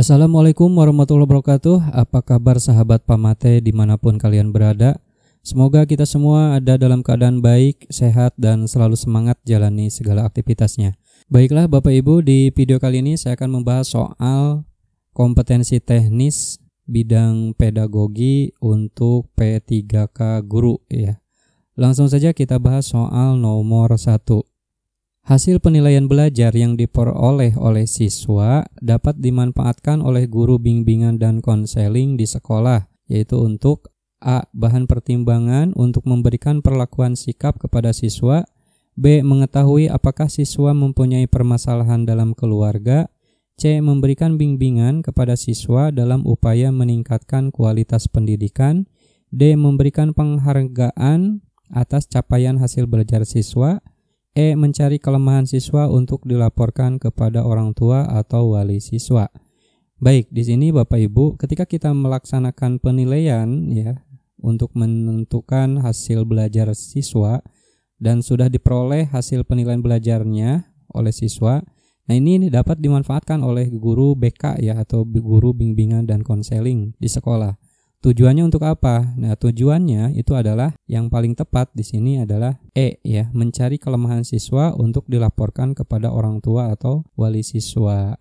Assalamualaikum warahmatullahi wabarakatuh. Apa kabar sahabat Pamate dimanapun kalian berada? Semoga kita semua ada dalam keadaan baik, sehat, dan selalu semangat jalani segala aktivitasnya. Baiklah Bapak Ibu, di video kali ini saya akan membahas soal kompetensi teknis bidang pedagogi untuk P3K guru ya. Langsung saja kita bahas soal nomor 1. Hasil penilaian belajar yang diperoleh oleh siswa dapat dimanfaatkan oleh guru bimbingan dan konseling di sekolah, yaitu untuk A. Bahan pertimbangan untuk memberikan perlakuan sikap kepada siswa. B. Mengetahui apakah siswa mempunyai permasalahan dalam keluarga. C. Memberikan bimbingan kepada siswa dalam upaya meningkatkan kualitas pendidikan. D. Memberikan penghargaan atas capaian hasil belajar siswa. E. Mencari kelemahan siswa untuk dilaporkan kepada orang tua atau wali siswa. Baik, di sini Bapak Ibu, ketika kita melaksanakan penilaian ya untuk menentukan hasil belajar siswa dan sudah diperoleh hasil penilaian belajarnya oleh siswa, nah ini dapat dimanfaatkan oleh guru BK ya atau guru bimbingan dan konseling di sekolah. Tujuannya untuk apa? Nah, tujuannya itu adalah yang paling tepat di sini adalah E ya, mencari kelemahan siswa untuk dilaporkan kepada orang tua atau wali siswa.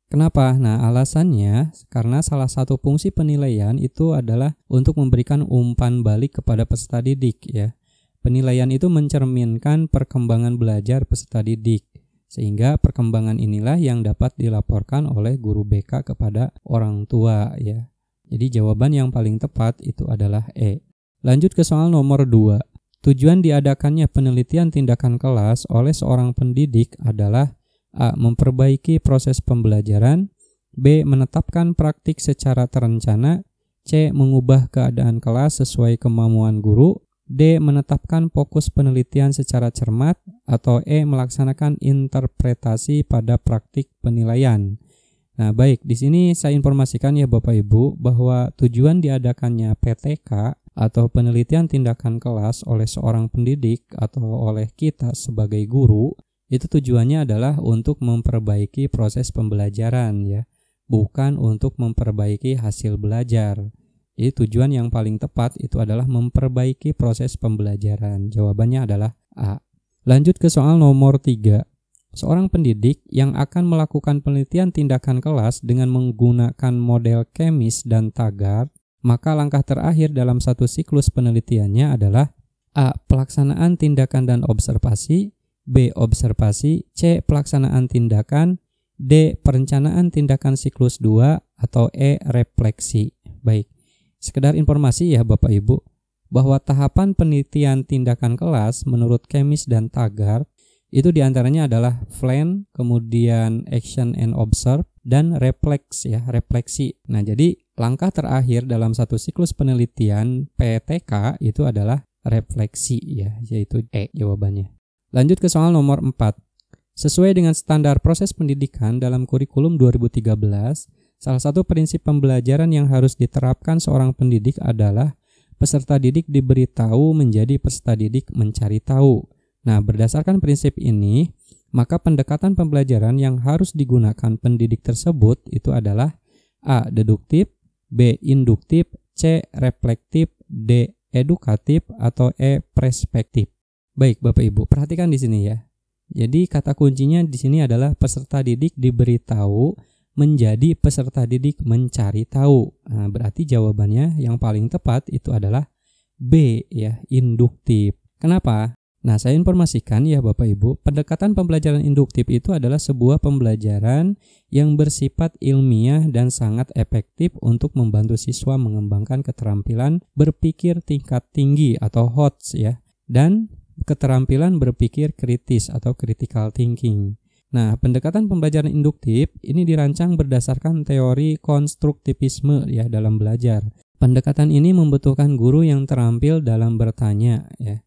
Kenapa? Nah, alasannya karena salah satu fungsi penilaian itu adalah untuk memberikan umpan balik kepada peserta didik ya. Penilaian itu mencerminkan perkembangan belajar peserta didik. Sehingga perkembangan inilah yang dapat dilaporkan oleh guru BK kepada orang tua ya. Jadi jawaban yang paling tepat itu adalah E. Lanjut ke soal nomor 2. Tujuan diadakannya penelitian tindakan kelas oleh seorang pendidik adalah A. Memperbaiki proses pembelajaran. B. Menetapkan praktik secara terencana. C. Mengubah keadaan kelas sesuai kemampuan guru. D. Menetapkan fokus penelitian secara cermat. Atau E. Melaksanakan interpretasi pada praktik penilaian. Nah baik, di sini saya informasikan ya Bapak Ibu bahwa tujuan diadakannya PTK atau penelitian tindakan kelas oleh seorang pendidik atau oleh kita sebagai guru, itu tujuannya adalah untuk memperbaiki proses pembelajaran ya, bukan untuk memperbaiki hasil belajar. Jadi tujuan yang paling tepat itu adalah memperbaiki proses pembelajaran. Jawabannya adalah A. Lanjut ke soal nomor 3. Seorang pendidik yang akan melakukan penelitian tindakan kelas dengan menggunakan model Kemis dan Taggart, maka langkah terakhir dalam satu siklus penelitiannya adalah A. Pelaksanaan tindakan dan observasi. B. Observasi. C. Pelaksanaan tindakan. D. Perencanaan tindakan siklus 2. Atau E. Refleksi. Baik, sekedar informasi ya Bapak Ibu, bahwa tahapan penelitian tindakan kelas menurut Kemis dan Taggart itu diantaranya adalah plan, kemudian action and observe, dan refleksi. Nah, jadi langkah terakhir dalam satu siklus penelitian PTK itu adalah refleksi ya, yaitu E jawabannya. Lanjut ke soal nomor 4. Sesuai dengan standar proses pendidikan dalam kurikulum 2013, salah satu prinsip pembelajaran yang harus diterapkan seorang pendidik adalah peserta didik diberitahu menjadi peserta didik mencari tahu. Nah, berdasarkan prinsip ini, maka pendekatan pembelajaran yang harus digunakan pendidik tersebut itu adalah A. Deduktif, B. Induktif, C. Reflektif, D. Edukatif, atau E. Perspektif. Baik, Bapak Ibu, perhatikan di sini ya. Jadi kata kuncinya di sini adalah peserta didik diberitahu menjadi peserta didik mencari tahu. Nah, berarti jawabannya yang paling tepat itu adalah B ya, induktif. Kenapa? Nah, saya informasikan ya Bapak Ibu, pendekatan pembelajaran induktif itu adalah sebuah pembelajaran yang bersifat ilmiah dan sangat efektif untuk membantu siswa mengembangkan keterampilan berpikir tingkat tinggi atau HOTS ya, dan keterampilan berpikir kritis atau critical thinking. Nah, pendekatan pembelajaran induktif ini dirancang berdasarkan teori konstruktivisme ya dalam belajar. Pendekatan ini membutuhkan guru yang terampil dalam bertanya ya.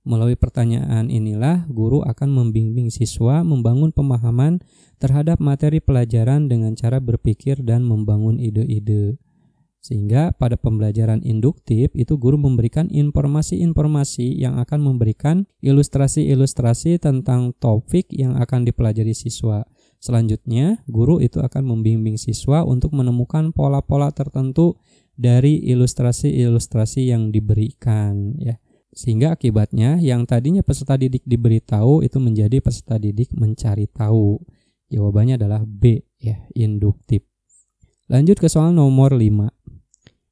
Melalui pertanyaan inilah guru akan membimbing siswa membangun pemahaman terhadap materi pelajaran dengan cara berpikir dan membangun ide-ide. Sehingga pada pembelajaran induktif itu guru memberikan informasi-informasi yang akan memberikan ilustrasi-ilustrasi tentang topik yang akan dipelajari siswa. Selanjutnya, guru itu akan membimbing siswa untuk menemukan pola-pola tertentu dari ilustrasi-ilustrasi yang diberikan, ya. Sehingga akibatnya yang tadinya peserta didik diberitahu itu menjadi peserta didik mencari tahu. Jawabannya adalah B, ya, induktif. Lanjut ke soal nomor 5.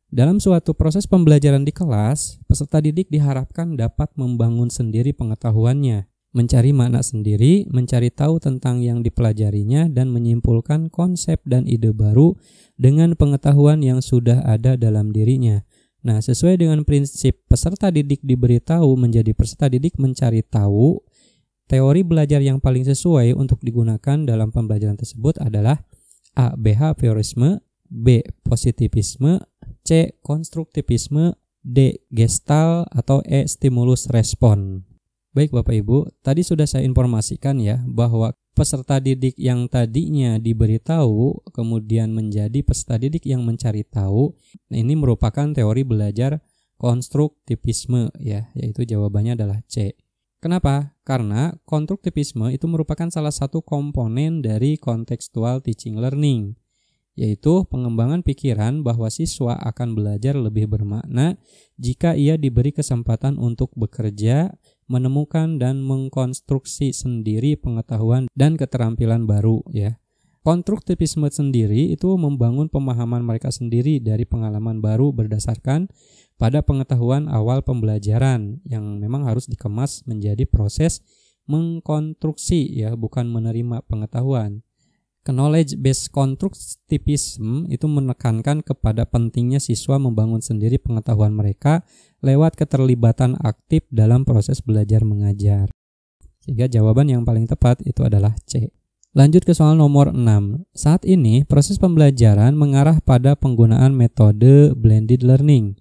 Dalam suatu proses pembelajaran di kelas, peserta didik diharapkan dapat membangun sendiri pengetahuannya, mencari makna sendiri, mencari tahu tentang yang dipelajarinya, dan menyimpulkan konsep dan ide baru dengan pengetahuan yang sudah ada dalam dirinya. Nah, sesuai dengan prinsip peserta didik diberitahu menjadi peserta didik mencari tahu, teori belajar yang paling sesuai untuk digunakan dalam pembelajaran tersebut adalah A. Behaviorisme, B. Positivisme, C. Konstruktivisme, D. Gestalt, atau E. Stimulus respon. Baik Bapak Ibu, tadi sudah saya informasikan ya bahwa peserta didik yang tadinya diberitahu kemudian menjadi peserta didik yang mencari tahu. Nah, ini merupakan teori belajar konstruktivisme ya, yaitu jawabannya adalah C. Kenapa? Karena konstruktivisme itu merupakan salah satu komponen dari contextual teaching learning, yaitu pengembangan pikiran bahwa siswa akan belajar lebih bermakna jika ia diberi kesempatan untuk bekerja, menemukan dan mengkonstruksi sendiri pengetahuan dan keterampilan baru ya. Konstruktivisme sendiri itu membangun pemahaman mereka sendiri dari pengalaman baru berdasarkan pada pengetahuan awal pembelajaran yang memang harus dikemas menjadi proses mengkonstruksi ya, bukan menerima pengetahuan. Knowledge based constructivism itu menekankan kepada pentingnya siswa membangun sendiri pengetahuan mereka lewat keterlibatan aktif dalam proses belajar mengajar. Sehingga jawaban yang paling tepat itu adalah C. Lanjut ke soal nomor 6. Saat ini proses pembelajaran mengarah pada penggunaan metode blended learning,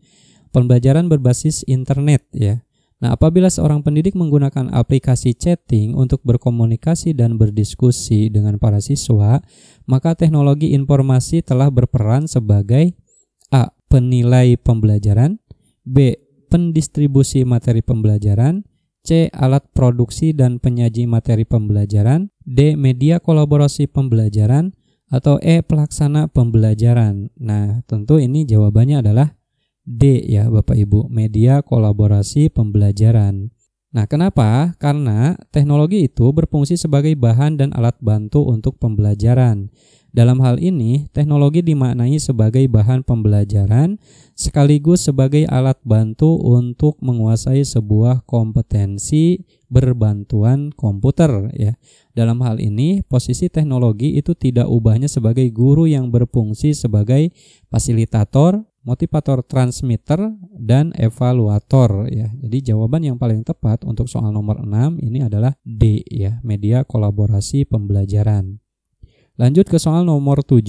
pembelajaran berbasis internet ya. Nah, apabila seorang pendidik menggunakan aplikasi chatting untuk berkomunikasi dan berdiskusi dengan para siswa, maka teknologi informasi telah berperan sebagai A. Penilai pembelajaran, B. Pendistribusi materi pembelajaran, C. Alat produksi dan penyaji materi pembelajaran, D. Media kolaborasi pembelajaran, atau E. Pelaksana pembelajaran. Nah, tentu ini jawabannya adalah D ya Bapak Ibu, media kolaborasi pembelajaran. Nah, kenapa? Karena teknologi itu berfungsi sebagai bahan dan alat bantu untuk pembelajaran. Dalam hal ini, teknologi dimaknai sebagai bahan pembelajaran sekaligus sebagai alat bantu untuk menguasai sebuah kompetensi berbantuan komputer ya. Dalam hal ini, posisi teknologi itu tidak ubahnya sebagai guru yang berfungsi sebagai fasilitator, motivator transmitter, dan evaluator ya. Jadi jawaban yang paling tepat untuk soal nomor 6 ini adalah D ya, media kolaborasi pembelajaran. Lanjut ke soal nomor 7.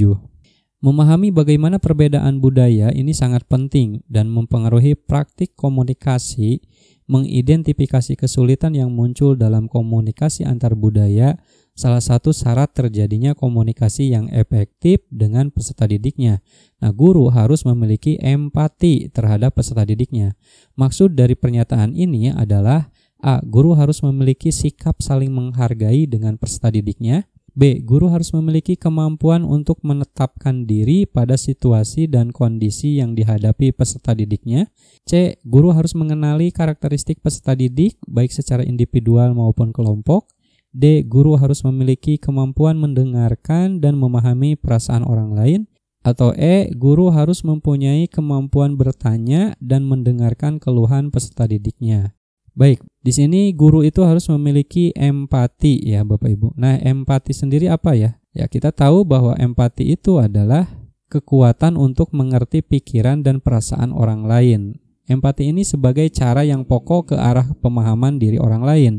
Memahami bagaimana perbedaan budaya ini sangat penting dan mempengaruhi praktik komunikasi, mengidentifikasi kesulitan yang muncul dalam komunikasi antar budaya. Salah satu syarat terjadinya komunikasi yang efektif dengan peserta didiknya. Nah, guru harus memiliki empati terhadap peserta didiknya. Maksud dari pernyataan ini adalah A. Guru harus memiliki sikap saling menghargai dengan peserta didiknya. B. Guru harus memiliki kemampuan untuk menetapkan diri pada situasi dan kondisi yang dihadapi peserta didiknya. C. Guru harus mengenali karakteristik peserta didik baik secara individual maupun kelompok. D. Guru harus memiliki kemampuan mendengarkan dan memahami perasaan orang lain. Atau E. Guru harus mempunyai kemampuan bertanya dan mendengarkan keluhan peserta didiknya. Baik, di sini guru itu harus memiliki empati ya Bapak Ibu. Nah, empati sendiri apa ya? Ya, kita tahu bahwa empati itu adalah kekuatan untuk mengerti pikiran dan perasaan orang lain. Empati ini sebagai cara yang pokok ke arah pemahaman diri orang lain.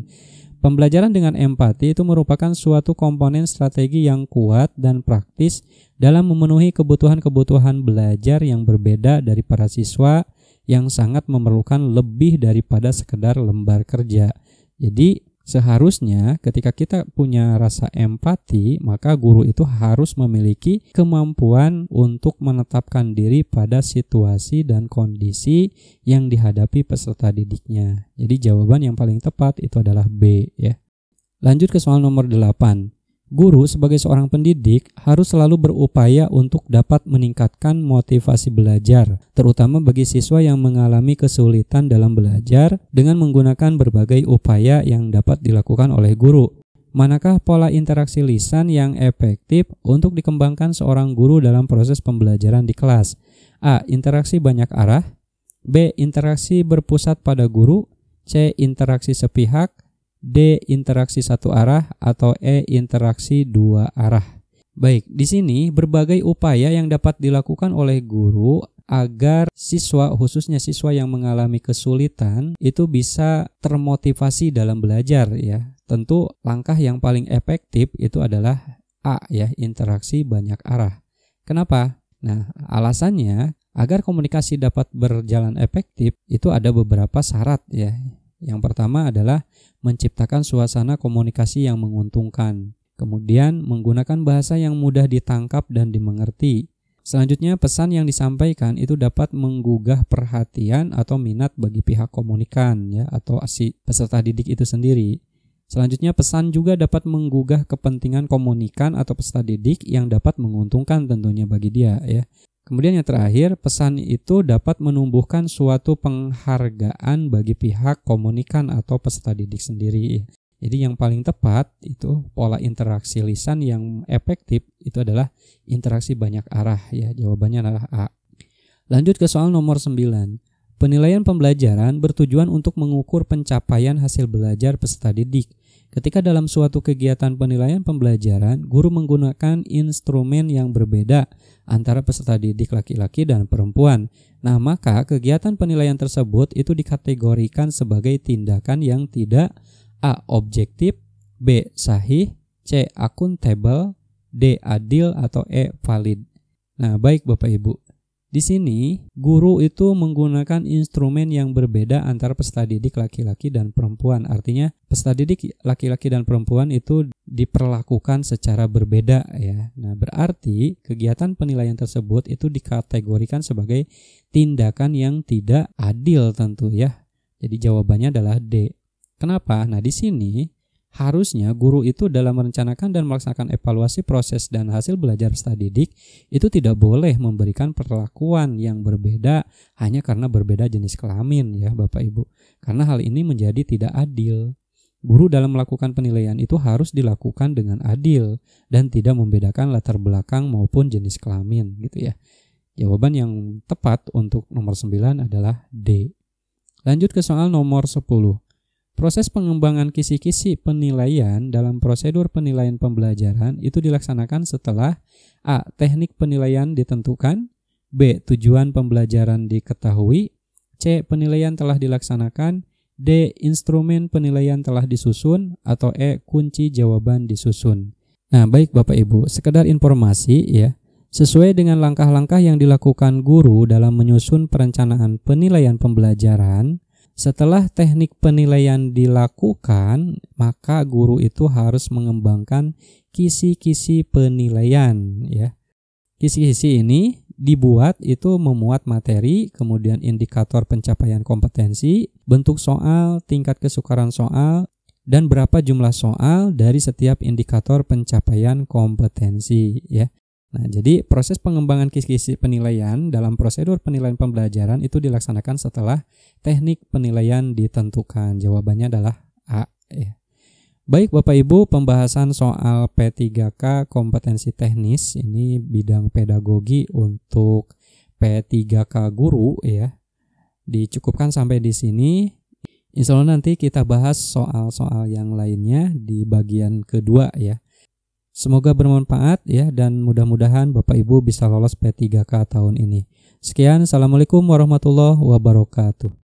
Pembelajaran dengan empati itu merupakan suatu komponen strategi yang kuat dan praktis dalam memenuhi kebutuhan-kebutuhan belajar yang berbeda dari para siswa yang sangat memerlukan lebih daripada sekedar lembar kerja. Jadi seharusnya ketika kita punya rasa empati, maka guru itu harus memiliki kemampuan untuk menetapkan diri pada situasi dan kondisi yang dihadapi peserta didiknya. Jadi jawaban yang paling tepat itu adalah B ya. Lanjut ke soal nomor 8. Guru sebagai seorang pendidik harus selalu berupaya untuk dapat meningkatkan motivasi belajar, terutama bagi siswa yang mengalami kesulitan dalam belajar dengan menggunakan berbagai upaya yang dapat dilakukan oleh guru. Manakah pola interaksi lisan yang efektif untuk dikembangkan seorang guru dalam proses pembelajaran di kelas? A. Interaksi banyak arah. B. Interaksi berpusat pada guru. C. Interaksi sepihak. D. Interaksi satu arah. Atau E. Interaksi dua arah. Baik, di sini berbagai upaya yang dapat dilakukan oleh guru agar siswa, khususnya siswa yang mengalami kesulitan, itu bisa termotivasi dalam belajar ya. Tentu langkah yang paling efektif itu adalah A ya, interaksi banyak arah. Kenapa? Nah, alasannya agar komunikasi dapat berjalan efektif itu ada beberapa syarat ya. Yang pertama adalah menciptakan suasana komunikasi yang menguntungkan. Kemudian menggunakan bahasa yang mudah ditangkap dan dimengerti. Selanjutnya pesan yang disampaikan itu dapat menggugah perhatian atau minat bagi pihak komunikan ya, atau si peserta didik itu sendiri. Selanjutnya pesan juga dapat menggugah kepentingan komunikan atau peserta didik yang dapat menguntungkan tentunya bagi dia ya. Kemudian yang terakhir, pesan itu dapat menumbuhkan suatu penghargaan bagi pihak komunikan atau peserta didik sendiri. Jadi yang paling tepat itu pola interaksi lisan yang efektif itu adalah interaksi banyak arah ya. Jawabannya adalah A. Lanjut ke soal nomor 9. Penilaian pembelajaran bertujuan untuk mengukur pencapaian hasil belajar peserta didik. Ketika dalam suatu kegiatan penilaian pembelajaran, guru menggunakan instrumen yang berbeda antara peserta didik laki-laki dan perempuan. Nah, maka kegiatan penilaian tersebut itu dikategorikan sebagai tindakan yang tidak A. Objektif, B. Sahih, C. Akuntabel, D. Adil, atau E. Valid. Nah, baik Bapak Ibu. Di sini guru itu menggunakan instrumen yang berbeda antara peserta didik laki-laki dan perempuan. Artinya peserta didik laki-laki dan perempuan itu diperlakukan secara berbeda ya. Nah, berarti kegiatan penilaian tersebut itu dikategorikan sebagai tindakan yang tidak adil tentu ya. Jadi jawabannya adalah D. Kenapa? Nah, di sini harusnya guru itu dalam merencanakan dan melaksanakan evaluasi proses dan hasil belajar peserta didik itu tidak boleh memberikan perlakuan yang berbeda hanya karena berbeda jenis kelamin ya Bapak Ibu. Karena hal ini menjadi tidak adil. Guru dalam melakukan penilaian itu harus dilakukan dengan adil dan tidak membedakan latar belakang maupun jenis kelamin gitu ya. Jawaban yang tepat untuk nomor 9 adalah D. Lanjut ke soal nomor 10. Proses pengembangan kisi-kisi penilaian dalam prosedur penilaian pembelajaran itu dilaksanakan setelah A. Teknik penilaian ditentukan, B. Tujuan pembelajaran diketahui, C. Penilaian telah dilaksanakan, D. Instrumen penilaian telah disusun, atau E. Kunci jawaban disusun. Nah, baik Bapak Ibu, sekedar informasi ya, sesuai dengan langkah-langkah yang dilakukan guru dalam menyusun perencanaan penilaian pembelajaran, setelah teknik penilaian dilakukan, maka guru itu harus mengembangkan kisi-kisi penilaian ya. Kisi-kisi ini dibuat itu memuat materi, kemudian indikator pencapaian kompetensi, bentuk soal, tingkat kesukaran soal, dan berapa jumlah soal dari setiap indikator pencapaian kompetensi ya. Nah, jadi proses pengembangan kisi-kisi penilaian dalam prosedur penilaian pembelajaran itu dilaksanakan setelah teknik penilaian ditentukan. Jawabannya adalah A ya. Baik Bapak Ibu, pembahasan soal P3K kompetensi teknis ini bidang pedagogi untuk P3K guru ya. Dicukupkan sampai di sini. Insya Allah nanti kita bahas soal-soal yang lainnya di bagian kedua ya. Semoga bermanfaat ya, dan mudah-mudahan Bapak Ibu bisa lolos P3K tahun ini. Sekian, Assalamualaikum warahmatullahi wabarakatuh.